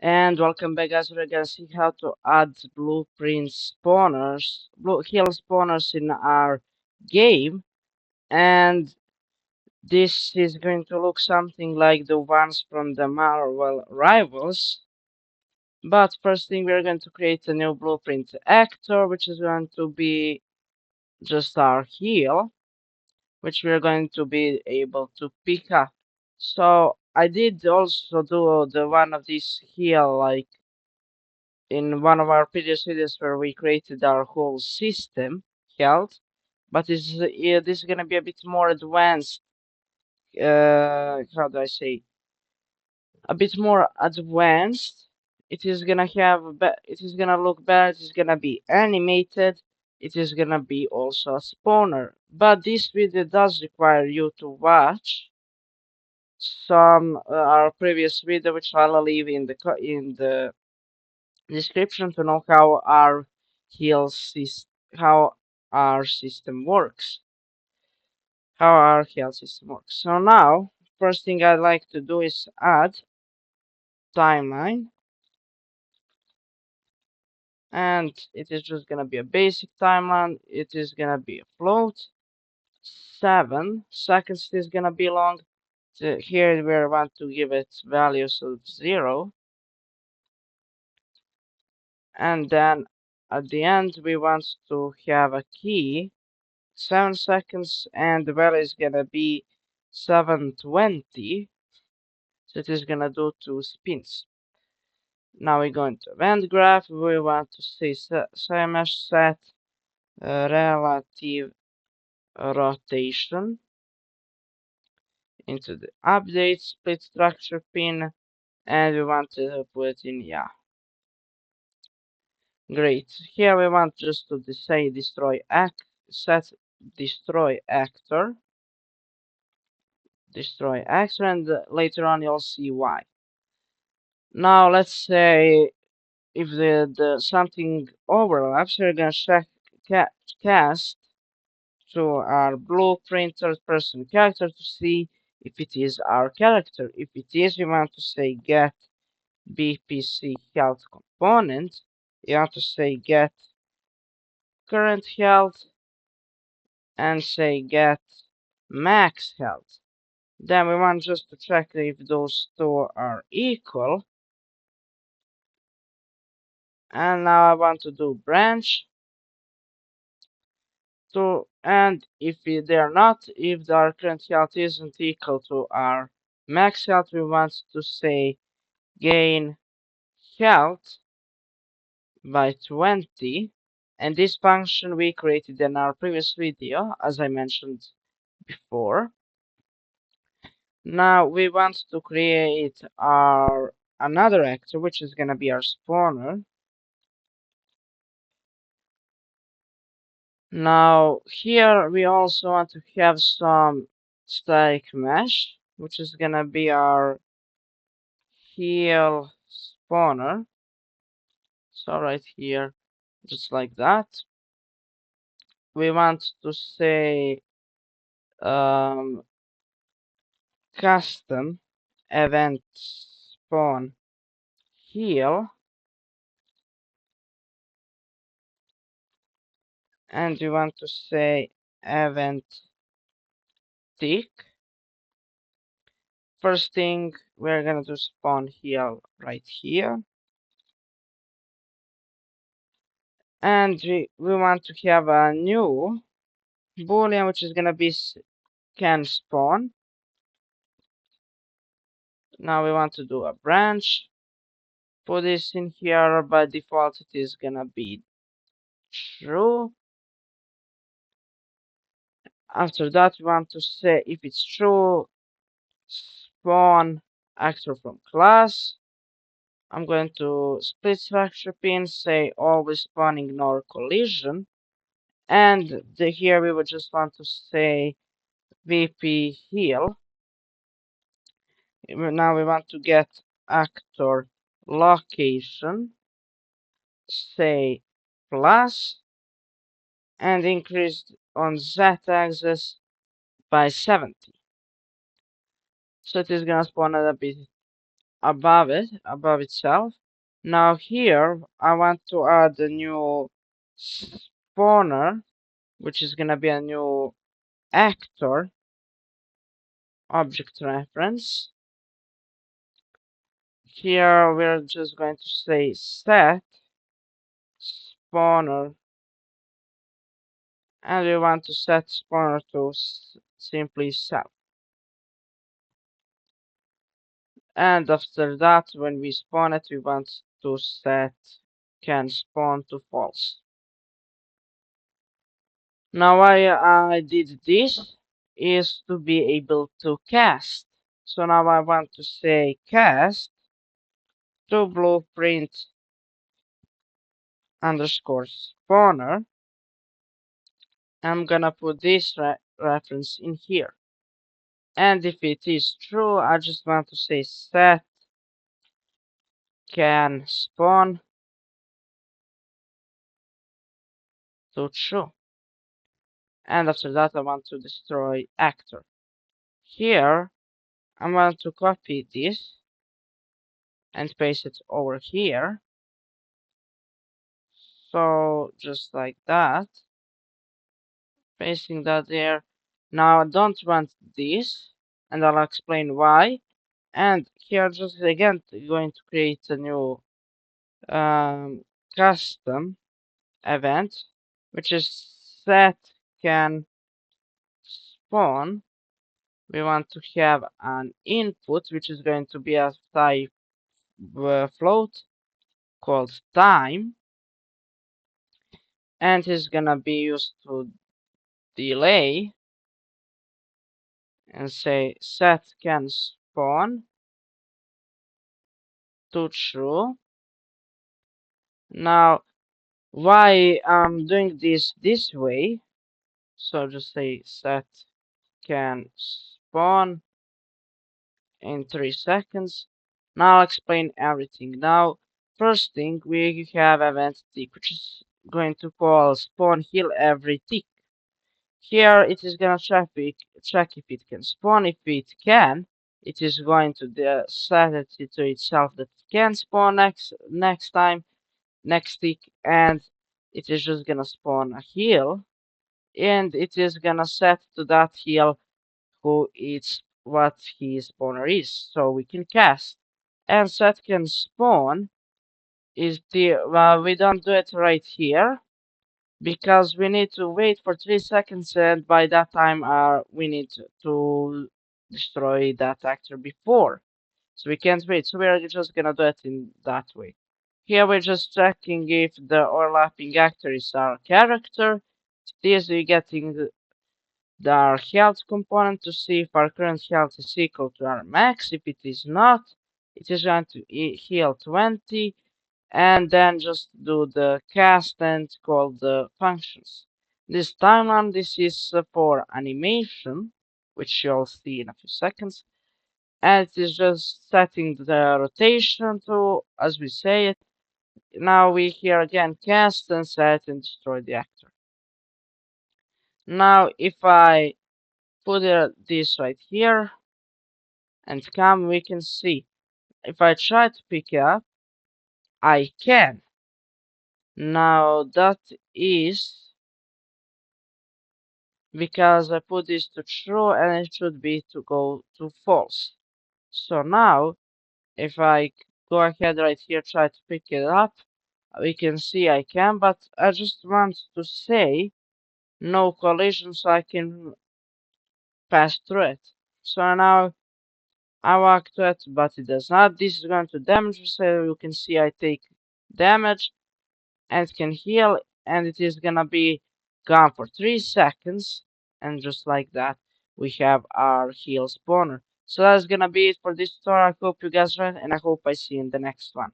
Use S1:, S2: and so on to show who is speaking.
S1: And welcome back, guys. We're gonna see how to add blueprint spawners, blue hill spawners in our game. And this is going to look something like the ones from the Marvel Rivals. But first thing, we're going to create a new blueprint actor, which is going to be just our hill, which we're going to be able to pick up. So I did also do the one of these hill like in one of our previous videos where we created our whole system health, but this is gonna be a bit more advanced. How do I say? A bit more advanced. It is gonna it is gonna look better. It is gonna be animated. It is gonna be also a spawner. But this video does require you to watch some our previous video, which I'll leave in the description to know how our system works, how our health system works. So now, first thing I'd like to do is add timeline, and it is just gonna be a basic timeline. It is gonna be a float. 7 seconds is gonna be long. Here we want to give it values of 0, and then at the end we want to have a key 7 seconds, and the value is gonna be 720. So it is gonna do 2 spins. Now we go into event graph. We want to say CMS set relative rotation into the update split structure pin, and we want to put in Great. Here we want just to say set destroy actor. Destroy actor, and later on you'll see why. Now let's say if the something overlaps, we're gonna cast to our blueprint third person character to see if it is our character. If it is, we want to say get BPC health component. You want to say get current health and say get max health. Then we want just to check if those two are equal. And now I want to do branch. And if they are not, if our current health isn't equal to our max health, we want to say gain health by 20. And this function we created in our previous video, as I mentioned before. Now we want to create our another actor, which is gonna be our spawner. Now here we also want to have some static mesh, which is gonna be our heal spawner. So right here, just like that. We want to say custom event spawn heal, and we want to say event tick. First thing, we're gonna do spawn heal right here, and we want to have a new boolean, which is gonna be can spawn. Now we want to do a branch. Put this in here. By default, it is gonna be true. After that, we want to say if it's true, spawn actor from class. I'm going to split structure pin, say always spawn ignore collision, and here we would just want to say VP heal. Now we want to get actor location, say plus, and increased on z-axis by 70. So it is gonna spawn at a bit above itself. Now here I want to add a new spawner, which is gonna be a new actor object reference. Here we're just going to say set spawner, and we want to set spawner to simply self. And after that, when we spawn it, we want to set can spawn to false. Now why I did this is to be able to cast. So now I want to say cast to blueprint underscore spawner. I'm gonna put this reference in here. And if it is true, I just want to say set can spawn to true. And after that, I want to destroy actor. Here, I want to copy this and paste it over here. So just like that, pasting that there. Now I don't want this, and I'll explain why. And here, just again, going to create a new custom event, which is set can spawn. We want to have an input, which is going to be a type float called time, and is gonna be used to delay and say set can spawn to true. Now, why I'm doing this way? So just say set can spawn in 3 seconds. Now I'll explain everything. Now, first thing, we have event tick, which is going to call spawn heal every tick. Here it is gonna check if it can spawn. If it can, it is going to set it to itself that it can spawn next time, next tick, and it is just gonna spawn a heal, and it is gonna set to that heal who is what his spawner is, so we can cast. And set can spawn is the we don't do it right here because we need to wait for 3 seconds, and by that time we need to destroy that actor before, so we can't wait. So we're just gonna do it in that way. Here we're just checking if the overlapping actor is our character. This we're getting our health component to see if our current health is equal to our max. If it is not, it is going to heal 20, and then just do the cast and call the functions. This timeline, this is for animation, which you'll see in a few seconds, and it is just setting the rotation to, as we say it. Now we here again cast and set and destroy the actor. Now if I put this right here and come, we can see if I try to pick it up, I can. Now that is because I put this to true and it should be to go to false. So now if I go ahead right here, try to pick it up, we can see I can, but I just want to say no collision so I can pass through it. So now I walk to it, but it does not. This is going to damage, so you can see I take damage and can heal, and it is gonna be gone for 3 seconds, and just like that we have our heal spawner. So that's gonna be it for this tutorial. I hope you guys learned, and I hope I see you in the next one.